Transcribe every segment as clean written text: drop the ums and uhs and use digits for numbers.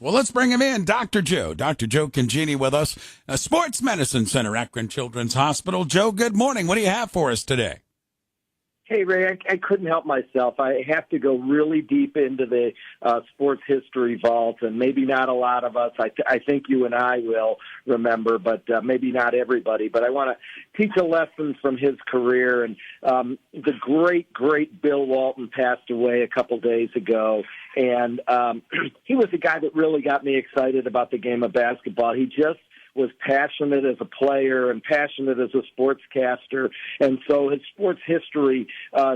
Well, let's bring him in. Dr. Joe. Dr. Joe Congeni with us, Sports Medicine Center, Akron Children's Hospital. Joe, good morning. What do you have for us today? Hey, Ray, I couldn't help myself. I have to go really deep into the sports history vault, and maybe not a lot of us. I think you and I will remember, but maybe not everybody. But I want to teach a lesson from his career. And the great Bill Walton passed away a couple days ago. And he was a guy that really got me excited about the game of basketball. He just was passionate as a player and passionate as a sportscaster, and so his sports history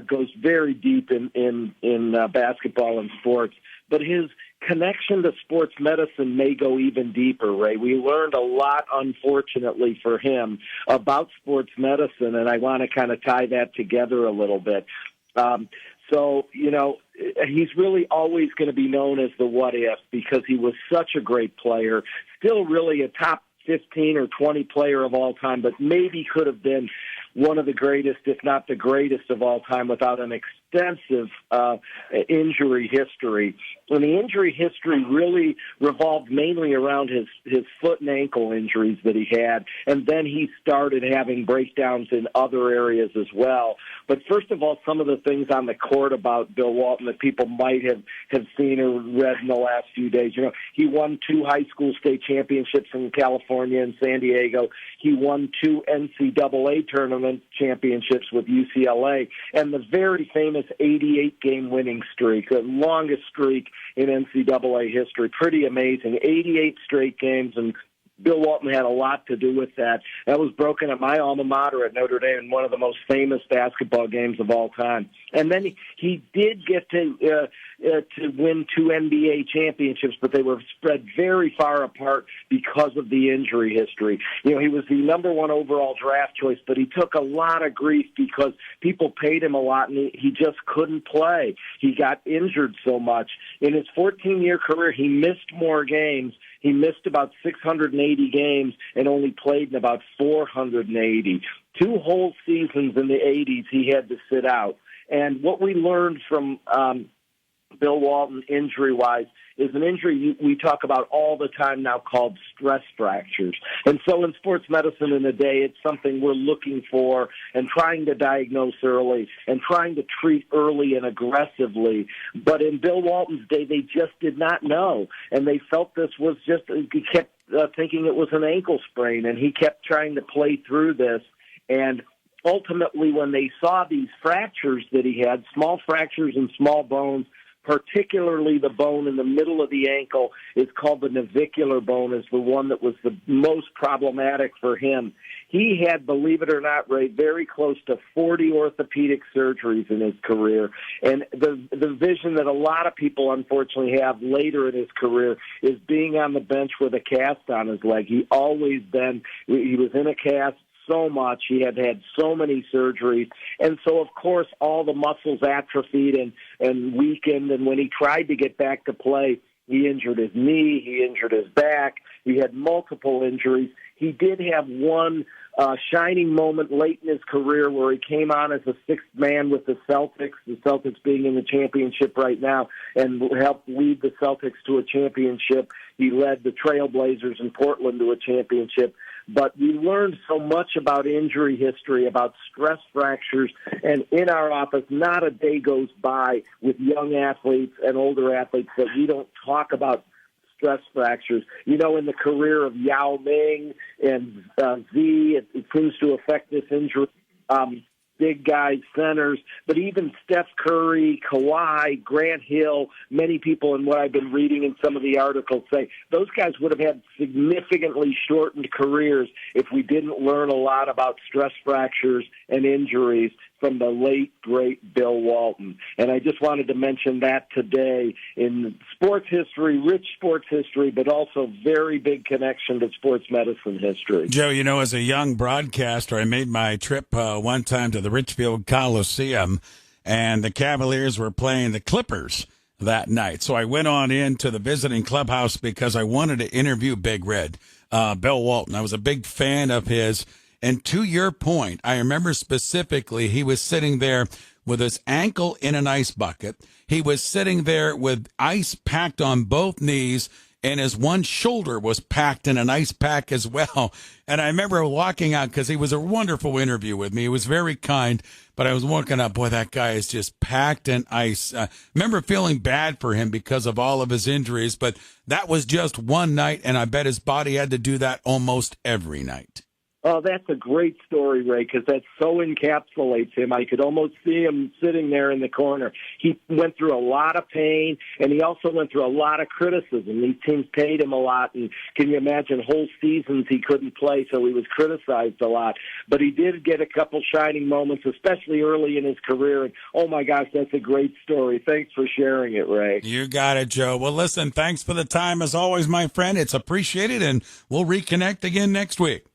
goes very deep in basketball and sports. But his connection to sports medicine may go even deeper, Ray. We learned a lot, unfortunately for him, about sports medicine, and I want to kind of tie that together a little bit. So, he's really always going to be known as the what if because he was such a great player, still really a top 15 or 20 player of all time, but maybe could have been one of the greatest, if not the greatest of all time, without an extensive injury history. And the injury history really revolved mainly around his foot and ankle injuries that he had, and then he started having breakdowns in other areas as well. But first of all, some of the things on the court about Bill Walton that people might have seen or read in the last few days. He won 2 high school state championships in California and San Diego. He won 2 NCAA tournament championships with UCLA, and the very famous 88-game winning streak, the longest streak in NCAA history. Pretty amazing. 88 straight games, and Bill Walton had a lot to do with that. That was broken at my alma mater at Notre Dame in one of the most famous basketball games of all time. And then he did get to win 2 NBA championships, but they were spread very far apart because of the injury history. He was the number 1 overall draft choice, but he took a lot of grief because people paid him a lot, and he just couldn't play. He got injured so much. In his 14-year career, he missed more games. He missed about 680 games and only played in about 480. 2 whole seasons in the 80s he had to sit out. And what we learned from Bill Walton injury-wise is an injury we talk about all the time now called stress fractures. And so in sports medicine in the day, it's something we're looking for and trying to diagnose early and trying to treat early and aggressively. But in Bill Walton's day, they just did not know. And they felt this was just, he kept thinking it was an ankle sprain, and he kept trying to play through this. And ultimately, when they saw these fractures that he had, small fractures and small bones, particularly the bone in the middle of the ankle is called the navicular bone, is the one that was the most problematic for him. He had, believe it or not, Ray, very close to 40 orthopedic surgeries in his career. And the vision that a lot of people unfortunately have later in his career is being on the bench with a cast on his leg. He was in a cast so much. He had so many surgeries. And so, of course, all the muscles atrophied and weakened. And when he tried to get back to play, he injured his knee, he injured his back. He had multiple injuries. He did have one shining moment late in his career where he came on as a 6th man with the Celtics being in the championship right now, and helped lead the Celtics to a championship. He led the Trailblazers in Portland to a championship. But we learned so much about injury history, about stress fractures, and in our office, not a day goes by with young athletes and older athletes that we don't talk about stress fractures. In the career of Yao Ming and Z, it seems to affect this injury. Big guys, centers, but even Steph Curry, Kawhi, Grant Hill, many people in what I've been reading in some of the articles say those guys would have had significantly shortened careers if we didn't learn a lot about stress fractures and injuries from the late, great Bill Walton. And I just wanted to mention that today in sports history, rich sports history, but also very big connection to sports medicine history. Joe, as a young broadcaster, I made my trip one time to the Richfield Coliseum, and the Cavaliers were playing the Clippers that night. So I went on into the visiting clubhouse because I wanted to interview Big Red, Bill Walton. I was a big fan of his. And to your point, I remember specifically he was sitting there with his ankle in an ice bucket. He was sitting there with ice packed on both knees and his one shoulder was packed in an ice pack as well. And I remember walking out because he was a wonderful interview with me. He was very kind, but I was walking up, boy, that guy is just packed in ice. Remember feeling bad for him because of all of his injuries, but that was just one night, and I bet his body had to do that almost every night. Oh, that's a great story, Ray, because that so encapsulates him. I could almost see him sitting there in the corner. He went through a lot of pain, and he also went through a lot of criticism. These teams paid him a lot, and can you imagine whole seasons he couldn't play, so he was criticized a lot. But he did get a couple shining moments, especially early in his career, and oh, my gosh, that's a great story. Thanks for sharing it, Ray. You got it, Joe. Well, listen, thanks for the time as always, my friend. It's appreciated, and we'll reconnect again next week.